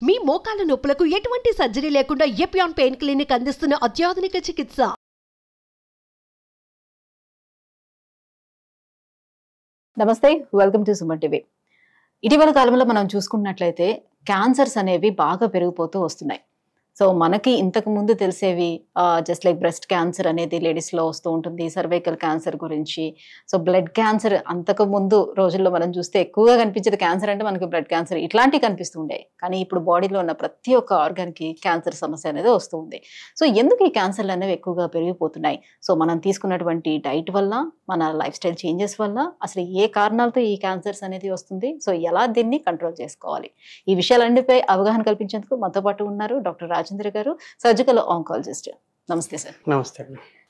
మీ మోకాల నొప్పులకు ఎటువంటి సర్జరీ లేకుండా ఎపియాన్ పెయిన్ క్లినిక్ అందిస్తున్న అత్యాధునిక చికిత్స. నమస్తే, వెల్కమ్ టు సుమన్ టీవీ. ఇటీవల కాలంలో మనం చూసుకున్నట్లయితే క్యాన్సర్స్ అనేవి బాగా పెరిగిపోతూ వస్తున్నాయి. సో మనకి ఇంతకు ముందు తెలిసేవి జస్ట్ లైక్ బ్రెస్ట్ క్యాన్సర్ అనేది లేడీస్లో వస్తూ ఉంటుంది, సర్వైకల్ క్యాన్సర్ గురించి. సో బ్లడ్ క్యాన్సర్ అంతకు ముందు రోజుల్లో మనం చూస్తే ఎక్కువగా కనిపించేది క్యాన్సర్ అంటే మనకి బ్లడ్ క్యాన్సర్ ఇట్లాంటివి కనిపిస్తూ ఉండే. కానీ ఇప్పుడు బాడీలో ఉన్న ప్రతి ఒక్క ఆర్గాన్కి క్యాన్సర్ సమస్య అనేది వస్తూ ఉంది. సో ఎందుకు ఈ క్యాన్సర్లు అనేవి ఎక్కువగా పెరిగిపోతున్నాయి? సో మనం తీసుకున్నటువంటి డైట్ వల్ల, మన లైఫ్ స్టైల్ చేంజెస్ వల్ల అసలు ఏ కారణాలతో ఈ క్యాన్సర్స్ అనేది వస్తుంది, సో ఎలా దీన్ని కంట్రోల్ చేసుకోవాలి, ఈ విషయాలన్నిపై అవగాహన కల్పించేందుకు మనతో పాటు ఉన్నారు డాక్టర్ రాజేంద్ర గారు, సర్జికల్ ఆంకాలజిస్ట్. నమస్తే సార్. నమస్తే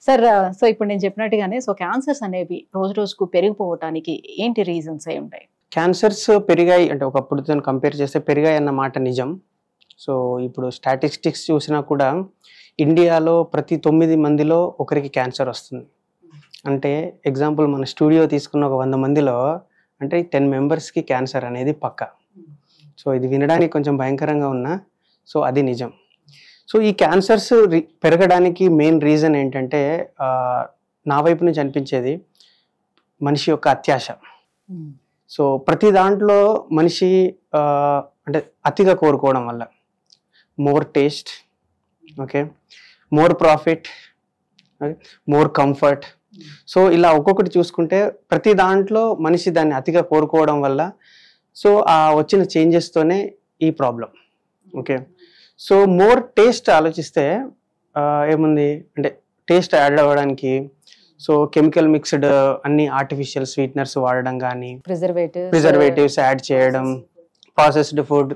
సార్. సో ఇప్పుడు నేను చెప్పినట్టుగానే సో క్యాన్సర్స్ అనేవి రోజు రోజుకు పెరిగిపోవటానికి ఏంటి రీజన్స్ అయి ఉంటాయి? క్యాన్సర్స్ పెరిగాయి అంటే ఒకప్పుడుతో కంపేర్ చేస్తే పెరిగాయి అన్న మాట నిజం. సో ఇప్పుడు స్టాటిస్టిక్స్ చూసినా కూడా ఇండియాలో ప్రతి 9 మందిలో ఒకరికి క్యాన్సర్ వస్తుంది. అంటే ఎగ్జాంపుల్ మన స్టూడియో తీసుకున్న ఒక 100 మందిలో అంటే 10 మెంబర్స్కి క్యాన్సర్ అనేది పక్కా. సో ఇది వినడానికి కొంచెం భయంకరంగా ఉన్నా సో అది నిజం. సో ఈ క్యాన్సర్స్ పెరగడానికి మెయిన్ రీజన్ ఏంటంటే నా వైపు నుంచి అనిపించేది మనిషి యొక్క అత్యాశ. సో ప్రతి దాంట్లో మనిషి అంటే అతిగా కోరుకోవడం వల్ల more taste, okay, more profit, more comfort. So ఇలా ఒక్కొక్కటి చూసుకుంటే ప్రతి దాంట్లో మనిషి దాన్ని అతిగా కోరుకోవడం వల్ల సో ఆ వచ్చిన చేంజెస్తోనే ఈ problem. Okay, so more taste ఆలోచిస్తే ఏముంది అంటే టేస్ట్ యాడ్ అవ్వడానికి సో కెమికల్ మిక్స్డ్ అన్ని ఆర్టిఫిషియల్ స్వీట్నర్స్ వాడడం కానీ, ప్రిజర్వేటివ్స్ యాడ్ చేయడం, ప్రాసెస్డ్ ఫుడ్,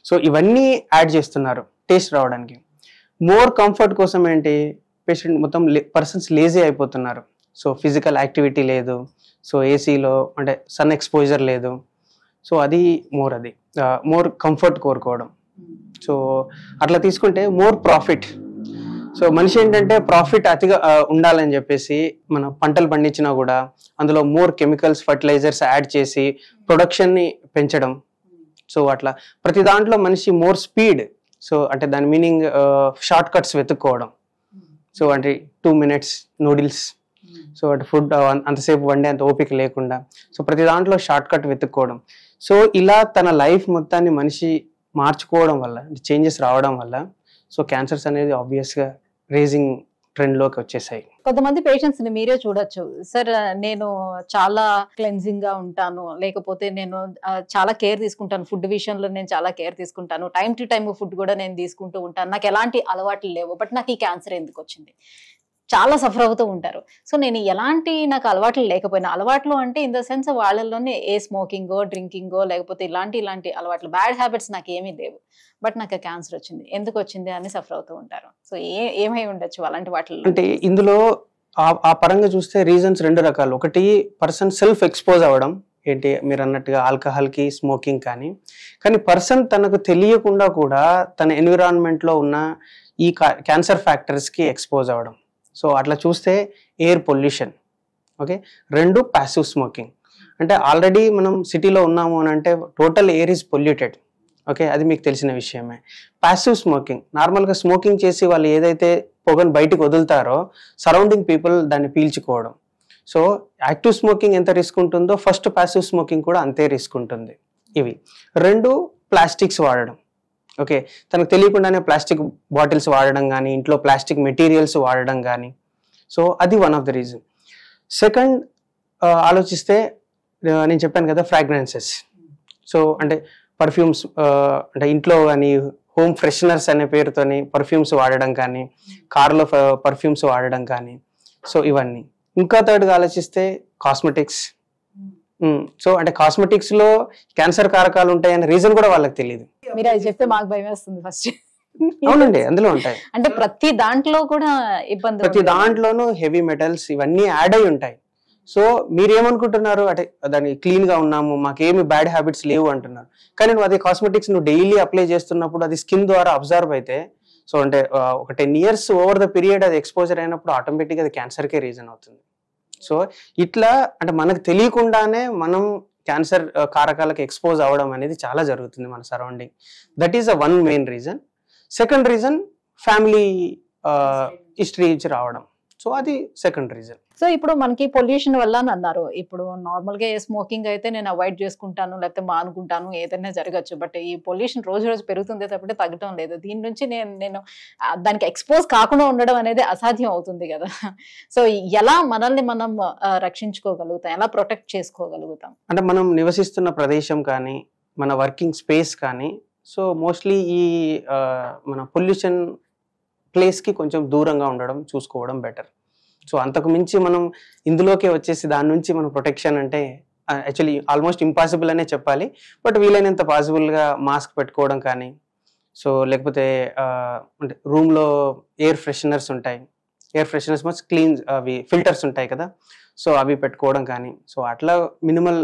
సో ఇవన్నీ యాడ్ చేస్తున్నారు టేస్ట్ రావడానికి. మోర్ కంఫర్ట్ కోసం ఏంటి, పేషెంట్ మొత్తం పర్సన్స్ లేజీ అయిపోతున్నారు. సో ఫిజికల్ యాక్టివిటీ లేదు, సో ఏసీలో అంటే సన్ ఎక్స్పోజర్ లేదు. సో అది మోర్ కంఫర్ట్ కోరుకోవడం. సో అట్లా తీసుకుంటే మోర్ ప్రాఫిట్. సో మనిషి ఏంటంటే ప్రాఫిట్ అతిగా ఉండాలని చెప్పేసి మన పంటలు పండించినా కూడా అందులో మోర్ కెమికల్స్, ఫర్టిలైజర్స్ యాడ్ చేసి ప్రొడక్షన్ని పెంచడం. సో అట్లా ప్రతి దాంట్లో మనిషి మోర్ స్పీడ్. సో అంటే దాని మీనింగ్ షార్ట్ కట్స్ వెతుక్కోవడం. సో అంటే 2 minutes నూడిల్స్, సో అటు ఫుడ్ అంతసేపు వండే అంత ఓపిక లేకుండా సో ప్రతి దాంట్లో షార్ట్ కట్ వెతుక్కోవడం. సో ఇలా తన లైఫ్ మొత్తాన్ని మనిషి మార్చుకోవడం వల్ల, చేంజెస్ రావడం వల్ల సో క్యాన్సర్స్ అనేది ఆబ్వియస్గా రేజింగ్ ట్రెండ్లోకి వచ్చేసాయి. కొంతమంది పేషెంట్స్ ని మీరే చూడొచ్చు, సార్ నేను చాలా క్లెన్జింగ్ గా ఉంటాను, లేకపోతే నేను చాలా కేర్ తీసుకుంటాను, ఫుడ్ విషయంలో నేను చాలా కేర్ తీసుకుంటాను, టైం టు టైం ఫుడ్ కూడా నేను తీసుకుంటూ ఉంటాను, నాకు ఎలాంటి అలవాట్లు లేవు, బట్ నాకు ఈ క్యాన్సర్ ఎందుకు వచ్చింది, చాలా సఫర్ అవుతూ ఉంటారు. సో నేను ఎలాంటి నాకు అలవాట్లు లేకపోయినా, అలవాట్లు అంటే ఇన్ ద సెన్స్ వాళ్ళలోనే ఏ స్మోకింగో, డ్రింకింగో, లేకపోతే ఇలాంటి అలవాట్లు, బ్యాడ్ హ్యాబిట్స్ నాకు ఏమీ లేవు, బట్ నాకు క్యాన్సర్ వచ్చింది, ఎందుకు వచ్చింది అని సఫర్ అవుతూ ఉంటారు. సో ఏమై ఉండొచ్చు అలాంటి వాటిలో? అంటే ఇందులో ఆ పరంగా చూస్తే రీజన్స్ 2 రకాలు. ఒకటి పర్సన్ సెల్ఫ్ ఎక్స్పోజ్ అవ్వడం, ఏంటి మీరు అన్నట్టుగా ఆల్కహాల్కి, స్మోకింగ్ కానీ పర్సన్ తనకు తెలియకుండా కూడా తన ఎన్విరాన్మెంట్లో ఉన్న ఈ క్యాన్సర్ ఫ్యాక్టర్స్కి ఎక్స్పోజ్ అవ్వడం. సో అట్లా చూస్తే air pollution, okay. 2 passive smoking. అంటే ఆల్రెడీ మనం సిటీలో ఉన్నాము అని అంటే total air is polluted, okay, అది మీకు తెలిసిన విషయమే. ప్యాసివ్ స్మోకింగ్, నార్మల్గా స్మోకింగ్ చేసి వాళ్ళు ఏదైతే పొగను బయటకు వదులుతారో సరౌండింగ్ పీపుల్ దాన్ని పీల్చుకోవడం. సో యాక్టివ్ స్మోకింగ్ ఎంత రిస్క్ ఉంటుందో ఫస్ట్ ప్యాసివ్ స్మోకింగ్ కూడా అంతే రిస్క్ ఉంటుంది. ఇవి 2 ప్లాస్టిక్స్ వాడడం, ఓకే, తనకు తెలియకుండానే ప్లాస్టిక్ బాటిల్స్ వాడడం కానీ, ఇంట్లో ప్లాస్టిక్ మెటీరియల్స్ వాడడం కానీ, సో అది one of the reason. Second ఆలోచిస్తే నేను చెప్పాను కదా ఫ్రాగ్రెన్సెస్. సో అంటే పర్ఫ్యూమ్స్, అంటే ఇంట్లో కానీ హోమ్ ఫ్రెషనర్స్ అనే పేరుతోని పర్ఫ్యూమ్స్ వాడడం కానీ, కార్లో పర్ఫ్యూమ్స్ వాడడం కానీ, సో ఇవన్నీ. ఇంకా థర్డ్గా ఆలోచిస్తే కాస్మెటిక్స్. సో అంటే కాస్మెటిక్స్ లో క్యాన్సర్ కారకాలు ఉంటాయనే రీజన్ కూడా వాళ్ళకి తెలియదు. మీరు అది చెప్తే మాకు భయం వేస్తుంది ఫస్ట్. అవునండి, అందులో ఉంటాయి. అంటే ప్రతి దాంట్లో కూడా ఇబ్బంది, ప్రతి దాంట్లోనూ హెవీ మెటల్స్ ఇవన్నీ యాడ్ అయి ఉంటాయి. సో మీరేమనుకుంటున్నారు, అంటే దాన్ని క్లీన్ గా ఉన్నాము, మాకేమి బ్యాడ్ హ్యాబిట్స్ లేవు అంటున్నారు. కానీ నువ్వు అదే కాస్మెటిక్స్ నువ్వు డైలీ అప్లై చేస్తున్నప్పుడు అది స్కిన్ ద్వారా అబ్జర్వ్ అయితే, సో అంటే ఒక 10 years ఓవర్ ద పీరియడ్ అది ఎక్స్పోజర్ అయినప్పుడు ఆటోమేటిక్గా అది క్యాన్సర్కే రీజన్ అవుతుంది. సో ఇట్లా అంటే మనకు తెలియకుండానే మనం క్యాన్సర్ కారకాలకు ఎక్స్పోజ్ అవ్వడం అనేది చాలా జరుగుతుంది మన surrounding. That is one main reason. Second reason family history రావడం. సో అది సెకండ్ రీజన్. సో ఇప్పుడు మనకి పొల్యూషన్ వల్ల అని అన్నారు. ఇప్పుడు నార్మల్ గా స్మోకింగ్ అయితే నేను అవాయిడ్ చేసుకుంటాను లేకపోతే మానుకుంటాను, ఏదైనా జరగచ్చు. బట్ ఈ పొల్యూషన్ రోజు రోజు పెరుగుతుంది తప్పితే తగ్గడం లేదు. దీని నుంచి నేను దానికి ఎక్స్పోజ్ కాకుండా ఉండడం అనేది అసాధ్యం అవుతుంది కదా. సో ఎలా మనల్ని మనం రక్షించుకోగలుగుతాం, ఎలా ప్రొటెక్ట్ చేసుకోగలుగుతాం? అంటే మనం నివసిస్తున్న ప్రదేశం కానీ మన వర్కింగ్ స్పేస్ కానీ సో మోస్ట్లీ ఈ మన పొల్యూషన్ ప్లేస్కి కొంచెం దూరంగా ఉండడం చూసుకోవడం బెటర్. సో అంతకు మించి మనం ఇందులోకే వచ్చేసి దాని నుంచి మనం ప్రొటెక్షన్ అంటే యాక్చువల్లీ ఆల్మోస్ట్ ఇంపాసిబుల్ అనే చెప్పాలి. బట్ వీలైనంత పాసిబుల్గా మాస్క్ పెట్టుకోవడం కానీ, సో లేకపోతే అంటే రూమ్లో ఎయిర్ ఫ్రెషనర్స్ ఉంటాయి, ఎయిర్ ఫ్రెషనర్స్ మస్ట్ క్లీన్ అవి ఫిల్టర్స్ ఉంటాయి కదా, సో అవి పెట్టుకోవడం కానీ, సో అట్లా మినిమల్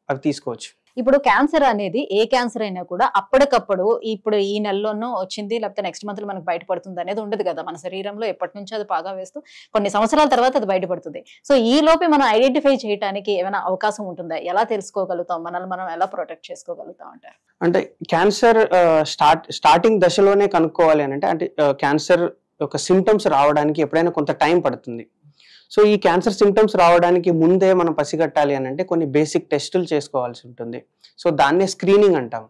అవి తీసుకోవచ్చు. ఇప్పుడు క్యాన్సర్ అనేది ఏ క్యాన్సర్ అయినా కూడా అప్పటికప్పుడు ఇప్పుడు ఈ నెలలోనో వచ్చింది లేకపోతే నెక్స్ట్ మంత్ లో మనకు బయటపడుతుంది అనేది ఉండదు కదా. మన శరీరంలో ఎప్పటి నుంచో అది బాగా వేస్తూ కొన్ని సంవత్సరాల తర్వాత అది బయటపడుతుంది. సో ఈ లోపే మనం ఐడెంటిఫై చేయడానికి ఏమైనా అవకాశం ఉంటుందా? ఎలా తెలుసుకోగలుగుతాం, మనల్ని మనం ఎలా ప్రొటెక్ట్ చేసుకోగలుగుతాం అంటారు? అంటే క్యాన్సర్ స్టార్టింగ్ దశలోనే కనుక్కోవాలి అని అంటే క్యాన్సర్ యొక్క సిమ్టమ్స్ రావడానికి ఎప్పుడైనా కొంత టైం పడుతుంది. సో ఈ క్యాన్సర్ సిమ్టమ్స్ రావడానికి ముందే మనం పసిగట్టాలి అని అంటే కొన్ని బేసిక్ టెస్టులు చేసుకోవాల్సి ఉంటుంది. సో దాన్నే స్క్రీనింగ్ అంటాం.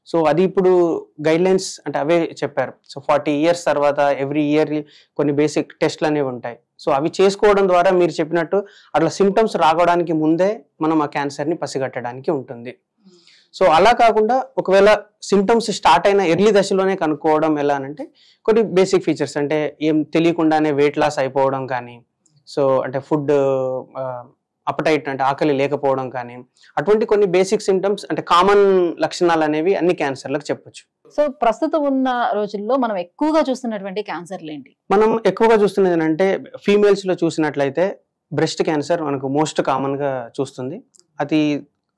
సో అది ఇప్పుడు గైడ్లైన్స్ అంటే అవే చెప్పారు. సో 40 years తర్వాత ఎవ్రీ ఇయర్ కొన్ని బేసిక్ టెస్ట్లు అనేవి ఉంటాయి. సో అవి చేసుకోవడం ద్వారా మీరు చెప్పినట్టు అట్లా సిమ్టమ్స్ రావడానికి ముందే మనం ఆ క్యాన్సర్ని పసిగట్టడానికి ఉంటుంది. సో అలా కాకుండా ఒకవేళ సిమ్టమ్స్ స్టార్ట్ అయిన ఎర్లీ దశలోనే కనుక్కోవడం ఎలా అంటే కొన్ని బేసిక్ ఫీచర్స్ అంటే ఏం తెలియకుండానే వెయిట్ లాస్ అయిపోవడం కానీ, సో అంటే ఫుడ్ అపటైట్ అంటే ఆకలి లేకపోవడం కానీ, అటువంటి కొన్ని బేసిక్ సిమ్టమ్స్ అంటే కామన్ లక్షణాలు అనేవి అన్ని క్యాన్సర్లకు చెప్పొచ్చు. సో ప్రస్తుతం ఉన్న రోజుల్లో మనం ఎక్కువగా చూస్తున్నటువంటి క్యాన్సర్లు ఏంటి? మనం ఎక్కువగా చూస్తున్నది ఏంటంటే ఫీమేల్స్ లో చూసినట్లయితే బ్రెస్ట్ క్యాన్సర్ మనకు మోస్ట్ కామన్ గా చూస్తుంది. అది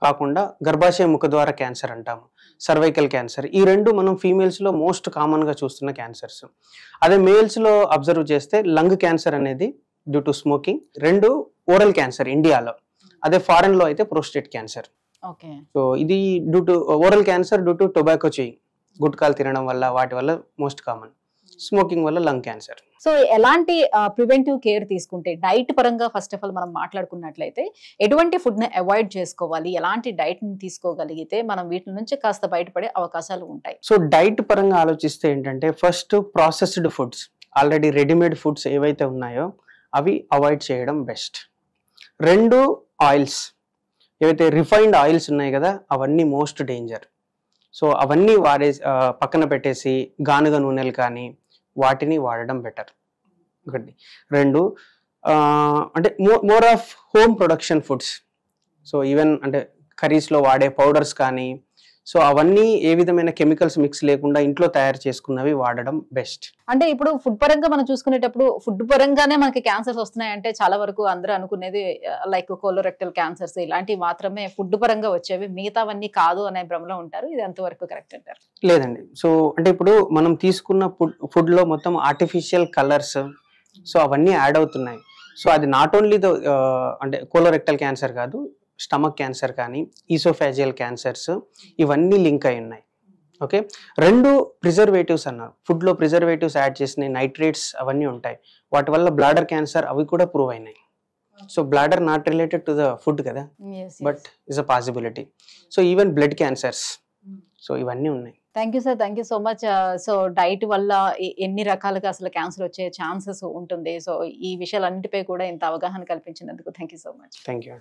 కాకుండా గర్భాశయ ముఖద్వార క్యాన్సర్ అంటాము, సర్వైకల్ క్యాన్సర్, ఈ రెండు మనం ఫీమేల్స్ లో మోస్ట్ కామన్ గా చూస్తున్న క్యాన్సర్స్. అదే మేల్స్ లో అబ్జర్వ్ చేస్తే లంగ్ క్యాన్సర్ అనేది డ్యూ టు స్మోకింగ్, రెండు ఓరల్ క్యాన్సర్ ఇండియాలో, అదే ఫారెన్ లో అయితే ప్రోస్టేట్ క్యాన్సర్. ఓకే. సో ఇది due to oral cancer due to tobacco chewing, గుట్కాలు తినడం వల్ల వాటి వల్ల మోస్ట్ కామన్, స్మోకింగ్ వల్ల లంగ్ క్యాన్సర్. సో ఎలాంటి ప్రివెంటివ్ కేర్ తీసుకుంటే, డైట్ పరంగా ఫస్ట్ ఆఫ్ ఆల్ మనం మాట్లాడుకున్నట్లయితే ఎటువంటి ఫుడ్ ని అవాయిడ్ చేసుకోవాలి, ఎలాంటి డైట్ ని తీసుకోగలిగితే మనం వీటి నుంచి కాస్త బయటపడే అవకాశాలు ఉంటాయి? సో డైట్ పరంగా ఆలోచిస్తే ఏంటంటే first processed foods, already readymade foods ఏవైతే ఉన్నాయో అవి అవాయిడ్ చేయడం బెస్ట్. రెండు ఆయిల్స్, ఏవైతే రిఫైన్డ్ ఆయిల్స్ ఉన్నాయి కదా అవన్నీ మోస్ట్ డేంజర్. సో అవన్నీ పక్కన పెట్టేసి గానుగ నూనెలు కానీ వాటిని వాడడం బెటర్. ఒకటి. రెండు అంటే more of home production foods. So even అంటే కర్రీస్లో వాడే పౌడర్స్ కానీ, సో అవన్నీ ఏ విధమైన కెమికల్స్ మిక్స్ లేకుండా ఇంట్లో తయారు చేసుకున్నవి వాడడం బెస్ట్. అంటే ఇప్పుడు ఫుడ్ పరంగా మనం చూసుకునేటప్పుడు ఫుడ్ పరంగానే మనకి క్యాన్సర్స్ వస్తున్నాయంటే చాలా వరకు అందరూ అనుకునేది లైక్ కోలోరెక్టల్ క్యాన్సర్స్ ఇలాంటివి మాత్రమే ఫుడ్ పరంగా వచ్చేవి, మిగతావన్నీ కాదు అనే భ్రమలో ఉంటారు. ఇది ఎంతవరకు కరెక్ట్ అంటారు? లేదండి. సో అంటే ఇప్పుడు మనం తీసుకున్న ఫుడ్లో మొత్తం ఆర్టిఫిషియల్ కలర్స్, సో అవన్నీ యాడ్ అవుతున్నాయి. సో అది నాట్ ఓన్లీ అంటే కోలోరెక్టల్ క్యాన్సర్ కాదు, స్టమక్ క్యాన్సర్ కానీ ఈసోఫాజియల్ క్యాన్సర్స్ ఇవన్నీ లింక్ అయి ఉన్నాయి. ఓకే. రెండు ప్రిజర్వేటివ్స్ అన్నారు, ఫుడ్లో ప్రిజర్వేటివ్స్ యాడ్ చేసినాయి, నైట్రేట్స్ అవన్నీ ఉంటాయి, వాటి వల్ల బ్లాడర్ క్యాన్సర్ అవి కూడా ప్రూవ్ అయినాయి. So bladder not related to the food కదా, but is a possibility. So even blood cancers, so ఇవన్నీ ఉన్నాయి. Thank you sir, thank you so much. So diet వల్ల ఎన్ని రకాలుగా అసలు క్యాన్సర్ వచ్చే ఛాన్సెస్ ఉంటుంది, సో ఈ విషయాలన్నిటిపై కూడా ఇంత అవగాహన కల్పించినందుకు thank you so much. Thank you.